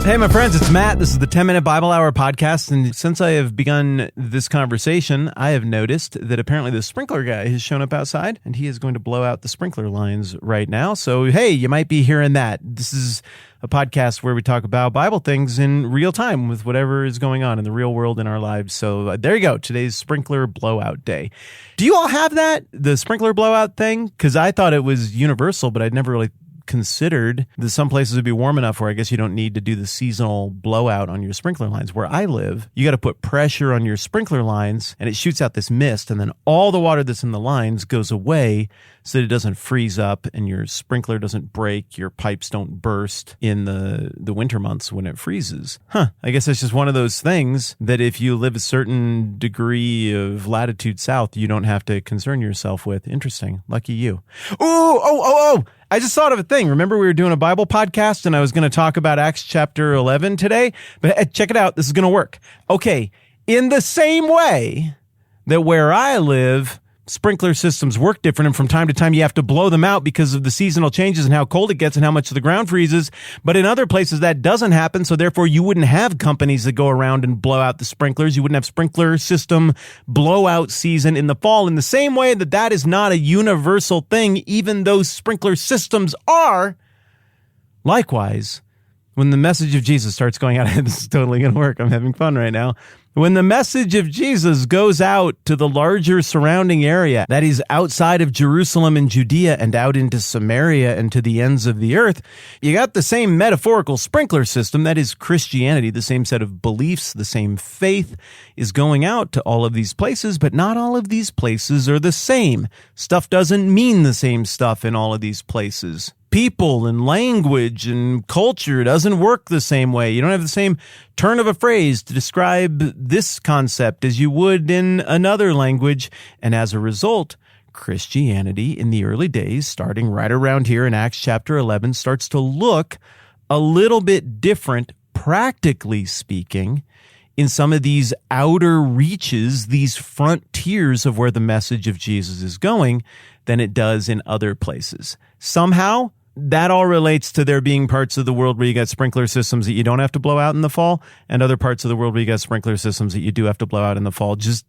Hey, my friends, it's Matt. This is the 10-Minute Bible Hour podcast, and since I have begun this conversation, I have noticed that apparently the sprinkler guy has shown up outside, and he is going to blow out the sprinkler lines right now. So, hey, you might be hearing that. This is a podcast where we talk about Bible things in real time with whatever is going on in the real world in our lives. So there you go. Today's sprinkler blowout day. Do you all have that, the sprinkler blowout thing? Because I thought it was universal, but I'd never really considered that some places would be warm enough where I guess you don't need to do the seasonal blowout on your sprinkler lines. Where I live, you got to put pressure on your sprinkler lines and it shoots out this mist, and then all the water that's in the lines goes away so that it doesn't freeze up and your sprinkler doesn't break, your pipes don't burst in the winter months when it freezes. I guess that's just one of those things that if you live a certain degree of latitude south, you don't have to concern yourself with. Interesting. Lucky you. Oh! I just thought of a thing. Remember we were doing a Bible podcast and I was going to talk about Acts chapter 11 today? But check it out. This is going to work. Okay. In the same way that where I live, sprinkler systems work different, and from time to time you have to blow them out because of the seasonal changes and how cold it gets and how much the ground freezes. But in other places that doesn't happen, so therefore you wouldn't have companies that go around and blow out the sprinklers. You wouldn't have sprinkler system blowout season in the fall. In the same way that that is not a universal thing, even though sprinkler systems are. Likewise, when the message of Jesus starts going out, this is totally going to work. I'm having fun right now. When the message of Jesus goes out to the larger surrounding area, that is outside of Jerusalem and Judea and out into Samaria and to the ends of the earth, you got the same metaphorical sprinkler system, that is Christianity, the same set of beliefs, the same faith is going out to all of these places, but not all of these places are the same. Stuff doesn't mean the same stuff in all of these places. People and language and culture doesn't work the same way. You don't have the same turn of a phrase to describe this concept as you would in another language. And as a result, Christianity in the early days, starting right around here in Acts chapter 11, starts to look a little bit different, practically speaking, in some of these outer reaches, these frontiers of where the message of Jesus is going, than it does in other places. Somehow, that all relates to there being parts of the world where you got sprinkler systems that you don't have to blow out in the fall, and other parts of the world where you got sprinkler systems that you do have to blow out in the fall. Just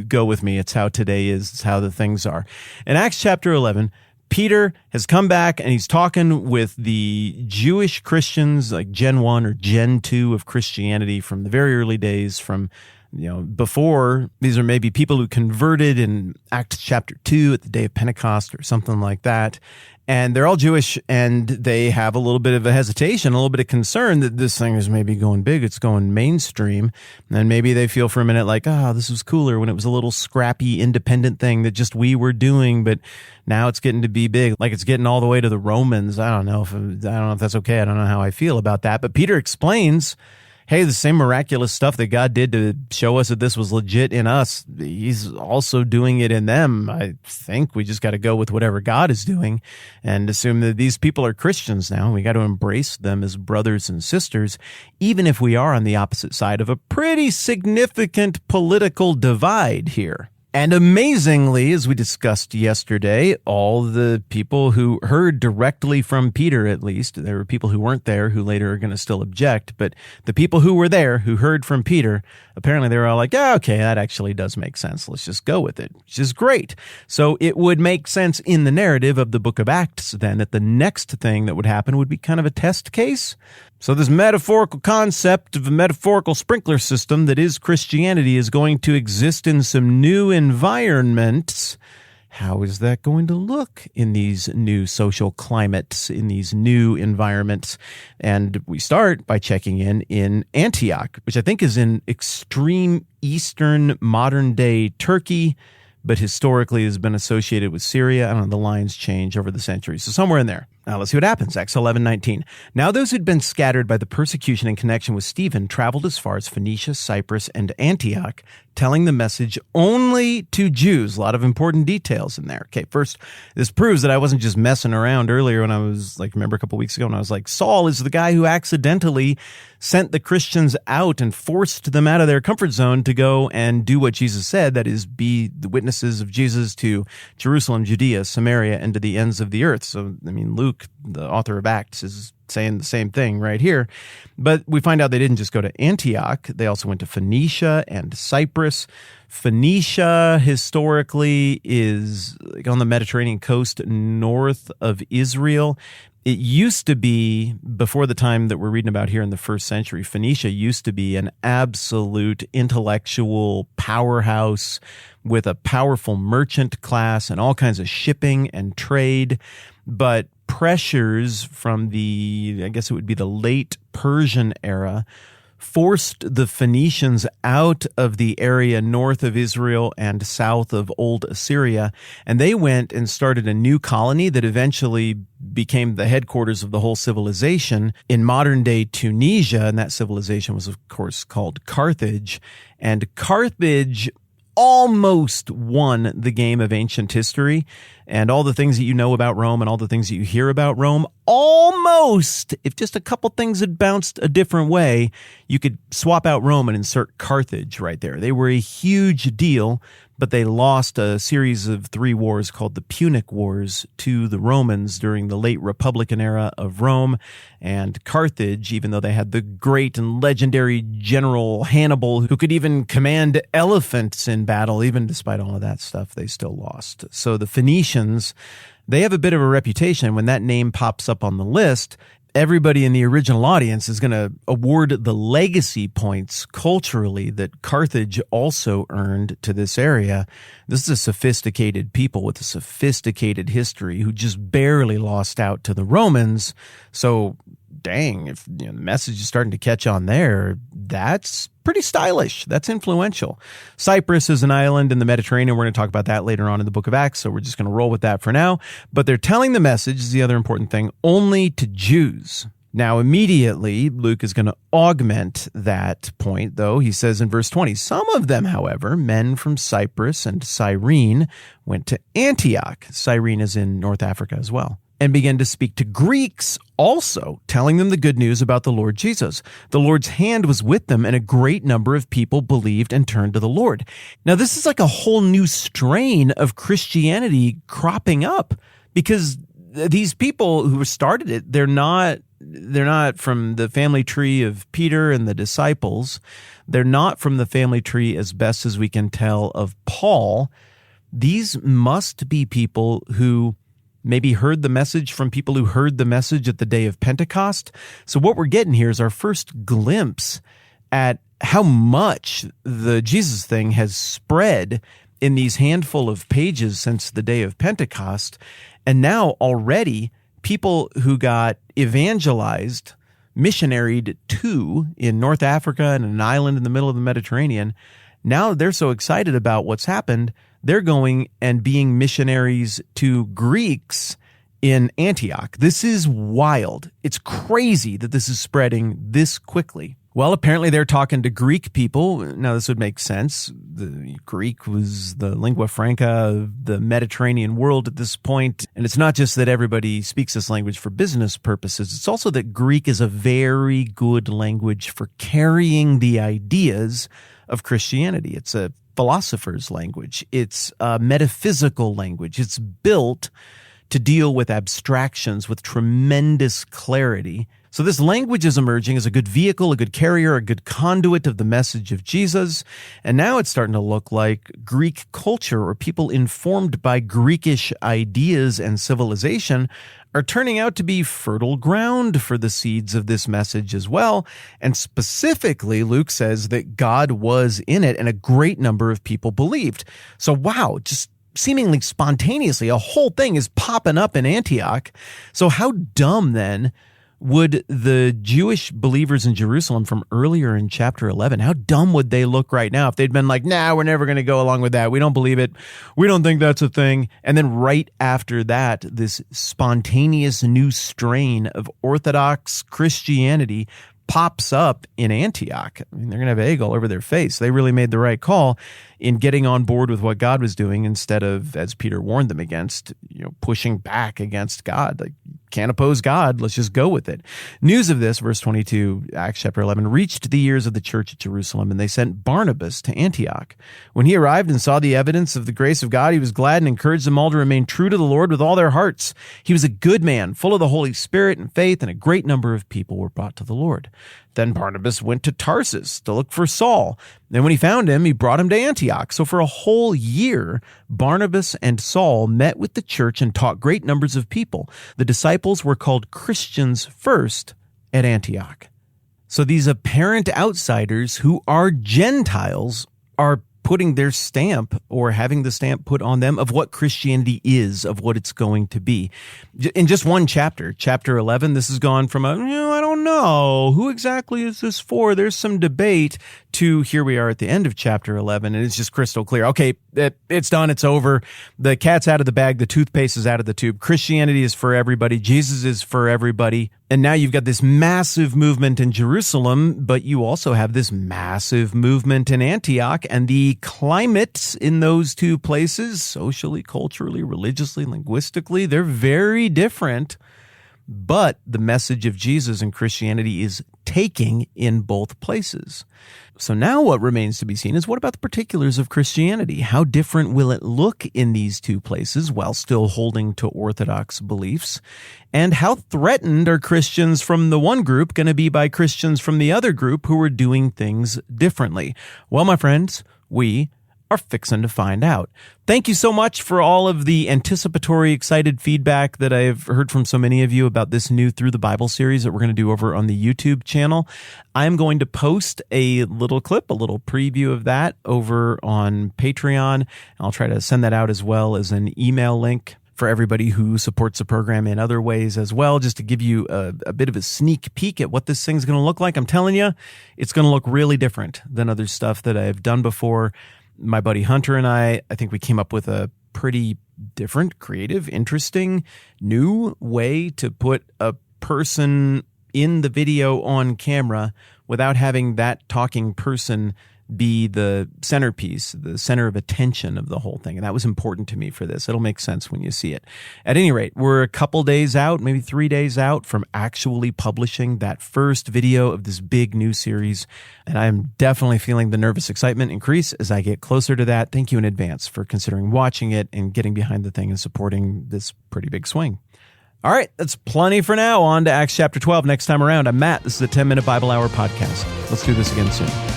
go with me. It's how today is. It's how the things are. In Acts chapter 11, Peter has come back and he's talking with the Jewish Christians, like Gen 1 or Gen 2 of Christianity from the very early days, from before. These are maybe people who converted in Acts chapter 2 at the day of Pentecost or something like that. And they're all Jewish, and they have a little bit of a hesitation, a little bit of concern that this thing is maybe going big, it's going mainstream. And maybe they feel for a minute like, this was cooler when it was a little scrappy, independent thing that just we were doing, but now it's getting to be big, like it's getting all the way to the Romans. I don't know if that's okay. I don't know how I feel about that. But Peter explains, hey, the same miraculous stuff that God did to show us that this was legit in us, he's also doing it in them. I think we just got to go with whatever God is doing and assume that these people are Christians now. We got to embrace them as brothers and sisters, even if we are on the opposite side of a pretty significant political divide here. And amazingly, as we discussed yesterday, all the people who heard directly from Peter, at least, there were people who weren't there who later are going to still object, but the people who were there who heard from Peter, apparently they were all like, yeah, okay, that actually does make sense. Let's just go with it, which is great. So it would make sense in the narrative of the book of Acts then that the next thing that would happen would be kind of a test case. So this metaphorical concept of a metaphorical sprinkler system that is Christianity is going to exist in some new environments. How is that going to look in these new social climates, in these new environments? And we start by checking in Antioch, which I think is in extreme eastern modern-day Turkey, but historically has been associated with Syria. I don't know, the lines change over the centuries. So somewhere in there. Now let's see what happens. Acts 11:19. Now those who'd been scattered by the persecution in connection with Stephen traveled as far as Phoenicia, Cypress, and Antioch, telling the message only to Jews. A lot of important details in there. Okay, first, this proves that I wasn't just messing around earlier when I was remember a couple weeks ago when I was like, Saul is the guy who accidentally sent the Christians out and forced them out of their comfort zone to go and do what Jesus said, that is, be the witnesses of Jesus to Jerusalem, Judea, Samaria, and to the ends of the earth. So, Luke Luke, the author of Acts, is saying the same thing right here. But we find out they didn't just go to Antioch. They also went to Phoenicia and Cypress. Phoenicia historically is like on the Mediterranean coast north of Israel. It used to be, before the time that we're reading about here in the first century, Phoenicia used to be an absolute intellectual powerhouse with a powerful merchant class and all kinds of shipping and trade. But pressures from I guess it would be the late Persian era, forced the Phoenicians out of the area north of Israel and south of Old Assyria, and they went and started a new colony that eventually became the headquarters of the whole civilization in modern-day Tunisia, and that civilization was, of course, called Carthage. And Carthage almost won the game of ancient history, and all the things that you know about Rome and all the things that you hear about Rome, almost, if just a couple things had bounced a different way, you could swap out Rome and insert Carthage right there. They were a huge deal, but they lost a series of 3 wars called the Punic Wars to the Romans during the late Republican era of Rome. And Carthage, even though they had the great and legendary general Hannibal, who could even command elephants in battle, even despite all of that stuff, they still lost. So the Phoenicians, they have a bit of a reputation. When that name pops up on the list, everybody in the original audience is going to award the legacy points culturally that Carthage also earned to this area. This is a sophisticated people with a sophisticated history who just barely lost out to the Romans. So, dang, if the message is starting to catch on there, that's pretty stylish. That's influential. Cypress is an island in the Mediterranean. We're going to talk about that later on in the book of Acts, so we're just going to roll with that for now. But they're telling the message, is the other important thing, only to Jews. Now, immediately, Luke is going to augment that point, though. He says in verse 20, some of them, however, men from Cyprus and Cyrene, went to Antioch. Cyrene is in North Africa as well. And began to speak to Greeks also, telling them the good news about the Lord Jesus. The Lord's hand was with them, and a great number of people believed and turned to the Lord. Now, this is like a whole new strain of Christianity cropping up, because these people who started it, they're not from the family tree of Peter and the disciples. They're not from the family tree, as best as we can tell, of Paul. These must be people who maybe heard the message from people who heard the message at the day of Pentecost. So what we're getting here is our first glimpse at how much the Jesus thing has spread in these handful of pages since the day of Pentecost. And now already people who got evangelized, missionaried to in North Africa and an island in the middle of the Mediterranean, now they're so excited about what's happened, they're going and being missionaries to Greeks in Antioch. This is wild. It's crazy that this is spreading this quickly. Well, apparently they're talking to Greek people. Now, this would make sense. The Greek was the lingua franca of the Mediterranean world at this point. And it's not just that everybody speaks this language for business purposes. It's also that Greek is a very good language for carrying the ideas of Christianity. It's a philosopher's language. It's a metaphysical language. It's built to deal with abstractions with tremendous clarity. So this language is emerging as a good vehicle, a good carrier, a good conduit of the message of Jesus. And now it's starting to look like Greek culture, or people informed by Greekish ideas and civilization, are turning out to be fertile ground for the seeds of this message as well. And specifically, Luke says that God was in it and a great number of people believed. So wow, just seemingly spontaneously, a whole thing is popping up in Antioch. So how dumb then would the Jewish believers in Jerusalem from earlier in chapter 11, how dumb would they look right now if they'd been like, nah, we're never going to go along with that. We don't believe it. We don't think that's a thing. And then right after that, this spontaneous new strain of Orthodox Christianity pops up in Antioch. I mean, they're going to have egg all over their face. They really made the right call in getting on board with what God was doing instead of, as Peter warned them against, pushing back against God. Like, can't oppose God. Let's just go with it. News of this, verse 22, Acts chapter 11, reached the ears of the church at Jerusalem, and they sent Barnabas to Antioch. When he arrived and saw the evidence of the grace of God, he was glad and encouraged them all to remain true to the Lord with all their hearts. He was a good man, full of the Holy Spirit and faith, and a great number of people were brought to the Lord. Then Barnabas went to Tarsus to look for Saul. And when he found him, he brought him to Antioch. So for a whole year, Barnabas and Saul met with the church and taught great numbers of people. The disciples were called Christians first at Antioch. So these apparent outsiders who are Gentiles are putting their stamp or having the stamp put on them of what Christianity is, of what it's going to be. In just one chapter, chapter 11, this has gone from I don't know, who exactly is this for? There's some debate, to here we are at the end of chapter 11, and it's just crystal clear. Okay, it's done, it's over. The cat's out of the bag, the toothpaste is out of the tube. Christianity is for everybody. Jesus is for everybody. And now you've got this massive movement in Jerusalem, but you also have this massive movement in Antioch, and the climate in those two places, socially, culturally, religiously, linguistically, they're very different. But the message of Jesus and Christianity is taking in both places. So now what remains to be seen is, what about the particulars of Christianity? How different will it look in these two places while still holding to Orthodox beliefs? And how threatened are Christians from the one group going to be by Christians from the other group who are doing things differently? Well, my friends, we are fixing to find out. Thank you so much for all of the anticipatory, excited feedback that I've heard from so many of you about this new Through the Bible series that we're going to do over on the YouTube channel. I'm going to post a little clip, a little preview of that over on Patreon. I'll try to send that out as well as an email link for everybody who supports the program in other ways as well, just to give you a bit of a sneak peek at what this thing's going to look like. I'm telling you, it's going to look really different than other stuff that I've done before. My buddy Hunter and I think we came up with a pretty different, creative, interesting, new way to put a person in the video on camera without having that talking person be the centerpiece, the center of attention of the whole thing. And that was important to me for this. It'll make sense when you see it. At any rate, we're a couple days out, maybe 3 days out from actually publishing that first video of this big new series. And I'm definitely feeling the nervous excitement increase as I get closer to that. Thank you in advance for considering watching it and getting behind the thing and supporting this pretty big swing. All right, that's plenty for now. On to Acts chapter 12 next time around. I'm Matt. This is the 10-Minute Bible Hour podcast. Let's do this again soon.